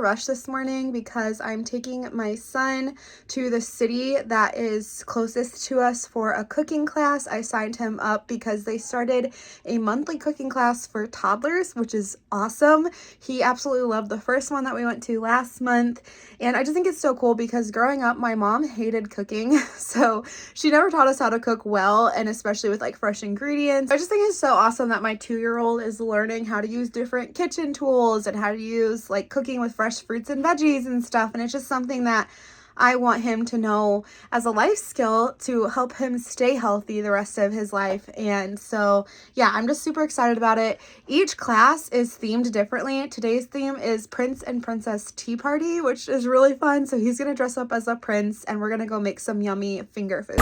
rush this morning because I'm taking my son to the city that is closest to us for a cooking class. I signed him up because they started a monthly cooking class for toddlers, which is awesome. He absolutely loved the first one that we went to last month. And I just think it's so cool because growing up, my mom hated cooking. So she never taught us how to cook well, and especially with like fresh ingredients. I just think it's so awesome that my 2-year-old is learning how to use different kitchen tools and how to use like cooking with fresh fruits and veggies and stuff. And it's just something that I want him to know as a life skill to help him stay healthy the rest of his life. And so, yeah, I'm just super excited about it. Each class is themed differently. Today's theme is Prince and Princess Tea Party, which is really fun. So he's going to dress up as a prince and we're going to go make some yummy finger food.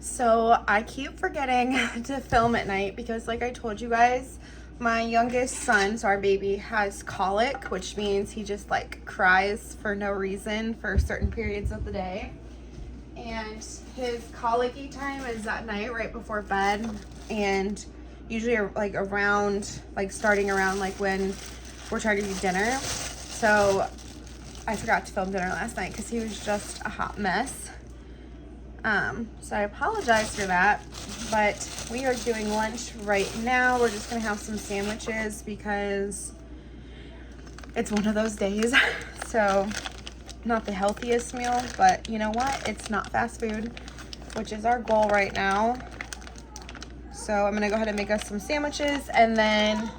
So I keep forgetting to film at night because like I told you guys, my youngest son, so our baby, has colic, which means he just like cries for no reason for certain periods of the day. And his colicky time is at night right before bed, and usually like around, like starting around like when we're trying to do dinner. So I forgot to film dinner last night because he was just a hot mess. So I apologize for that, but we are doing lunch right now. We're just gonna have some sandwiches because it's one of those days. So not the healthiest meal, but you know what? It's not fast food, which is our goal right now. So I'm gonna go ahead and make us some sandwiches, and then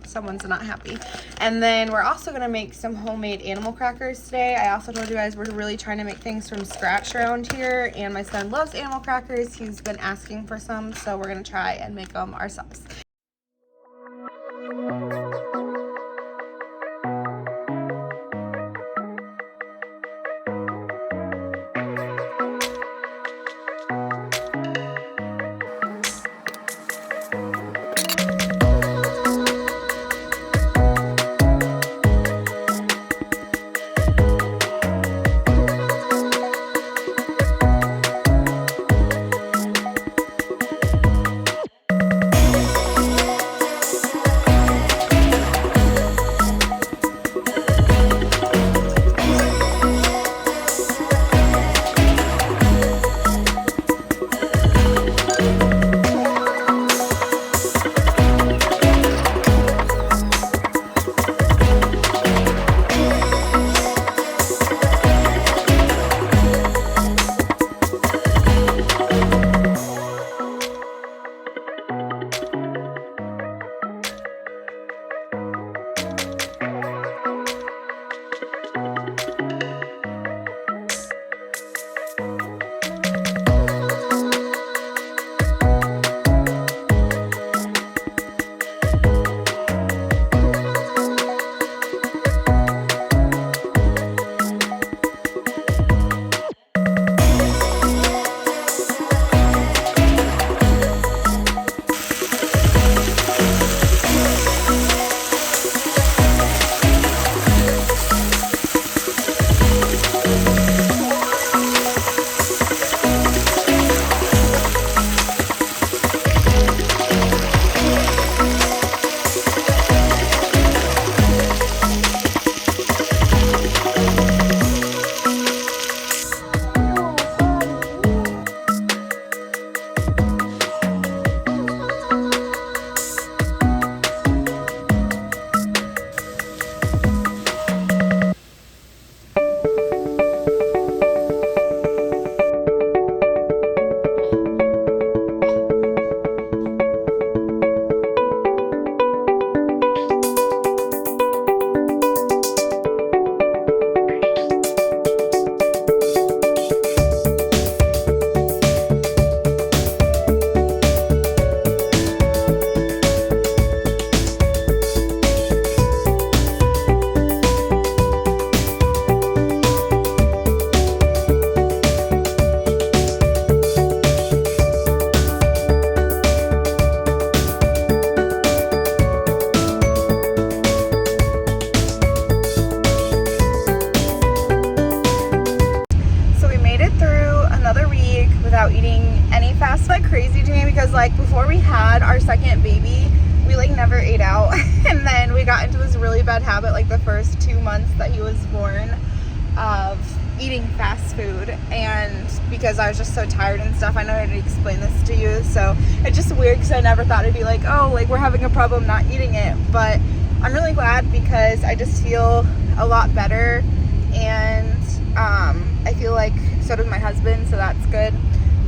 someone's not happy. And then we're also gonna make some homemade animal crackers today. I also told you guys we're really trying to make things from scratch around here, and my son loves animal crackers. He's been asking for some, so we're gonna try and make them ourselves. without eating any fast. Like crazy to me because like before we had our second baby, we like never ate out. And then we got into this really bad habit like the first 2 months that he was born of eating fast food, and because I was just so tired and stuff. I know I didn't explain this to you, so it's just weird because I never thought it'd be like, oh, like we're having a problem not eating it. But I'm really glad because I just feel a lot better, and I feel like so does my husband, so that's good.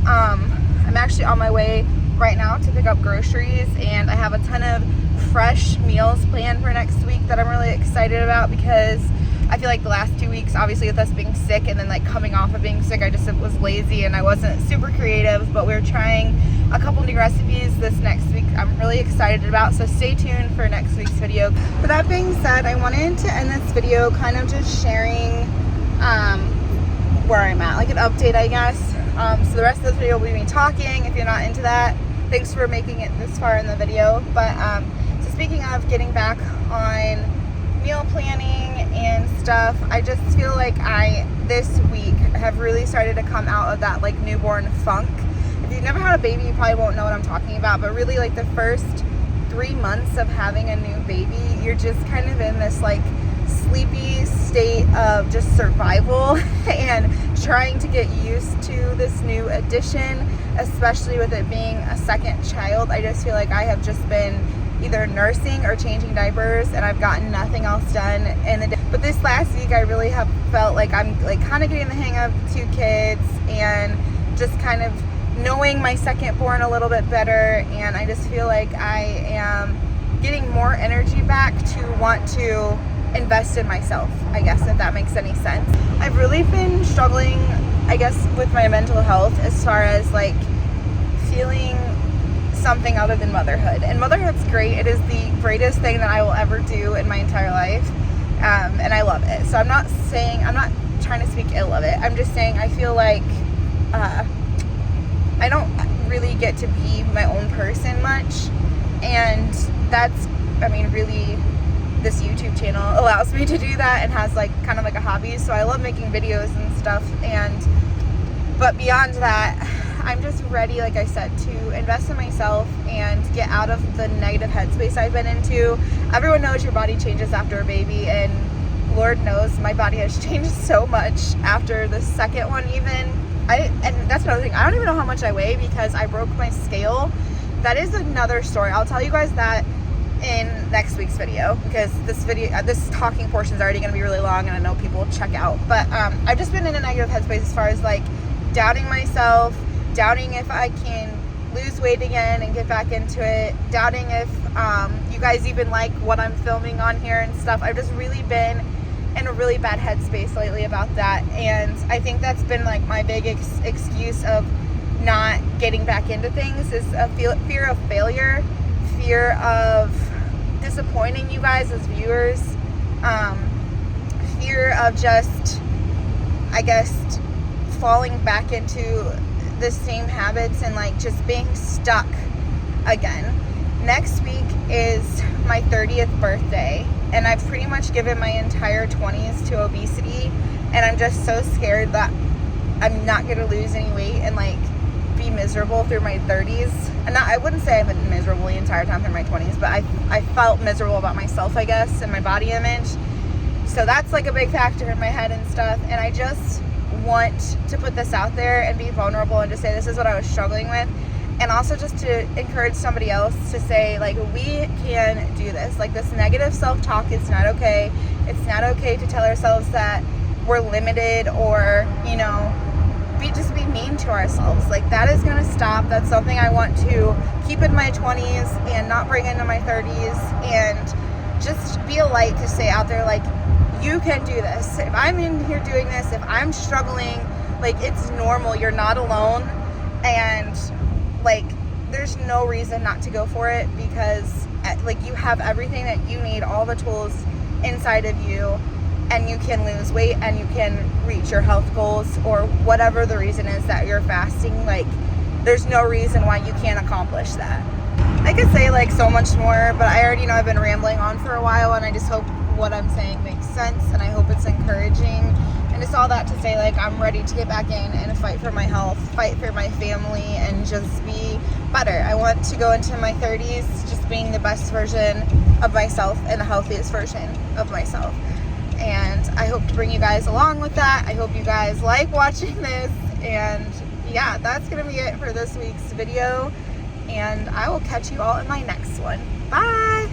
I'm actually on my way right now to pick up groceries, and I have a ton of fresh meals planned for next week that I'm really excited about because I feel like the last 2 weeks, obviously with us being sick and then like coming off of being sick, I just was lazy and I wasn't super creative, but we're trying a couple new recipes this next week I'm really excited about, so stay tuned for next week's video. With that being said, I wanted to end this video kind of just sharing where I'm at, like an update, I guess. So the rest of this video will be me talking. If you're not into that, thanks for making it this far in the video. But so speaking of getting back on meal planning and stuff, I just feel like this week have really started to come out of that like newborn funk. If you've never had a baby, you probably won't know what I'm talking about, but really like the first 3 months of having a new baby, you're just kind of in this like sleepy state of just survival and trying to get used to this new addition, especially with it being a second child. I just feel like I have just been either nursing or changing diapers, and I've gotten nothing else done in the day. But this last week I really have felt like I'm like kind of getting the hang of 2 kids and just kind of knowing my second born a little bit better, and I just feel like I am getting more energy back to want to invest in myself, I guess, if that makes any sense. I've really been struggling, I guess, with my mental health as far as like feeling something other than motherhood. And motherhood's great. It is the greatest thing that I will ever do in my entire life, and I love it. So I'm not trying to speak ill of it. I'm just saying I feel like I don't really get to be my own person much, and that's, I mean, really this YouTube channel allows me to do that and has like kind of like a hobby. So I love making videos and stuff, but beyond that, I'm just ready, like I said, to invest in myself and get out of the negative headspace I've been into. Everyone knows your body changes after a baby, and Lord knows my body has changed so much after the second one even. And that's another thing, I don't even know how much I weigh because I broke my scale. That is another story. I'll tell you guys that in next week's video, because this talking portion is already going to be really long and I know people will check out. But I've just been in a negative headspace as far as like doubting myself, doubting if I can lose weight again and get back into it, doubting if you guys even like what I'm filming on here and stuff. I've just really been in a really bad headspace lately about that, and I think that's been like my big excuse of not getting back into things is a fear of failure, fear of disappointing you guys as viewers, fear of just, I guess, falling back into the same habits and like just being stuck again. Next week is my 30th birthday, and I've pretty much given my entire 20s to obesity, and I'm just so scared that I'm not going to lose any weight and like be miserable through my 30s. And I wouldn't say I've been miserable the entire time through my 20s, but I felt miserable about myself, I guess, and my body image. So that's like a big factor in my head and stuff, and I just want to put this out there and be vulnerable and just say this is what I was struggling with, and also just to encourage somebody else to say like we can do this. Like this negative self-talk is not okay. It's not okay to tell ourselves that we're limited or, you know, just be mean to ourselves. Like that is going to stop. That's something I want to keep in my 20s and not bring into my 30s, and just be a light to say out there like you can do this. If I'm in here doing this, if I'm struggling, like it's normal. You're not alone, and like there's no reason not to go for it, because like you have everything that you need, all the tools inside of you, and you can lose weight and you can reach your health goals or whatever the reason is that you're fasting. Like there's no reason why you can't accomplish that. I could say like so much more, but I already know I've been rambling on for a while, and I just hope what I'm saying makes sense, and I hope it's encouraging and just all that to say, like, I'm ready to get back in and fight for my health, fight for my family, and just be better. I want to go into my 30s just being the best version of myself and the healthiest version of myself. And I hope to bring you guys along with that. I hope you guys like watching this. And yeah, that's going to be it for this week's video. And I will catch you all in my next one. Bye!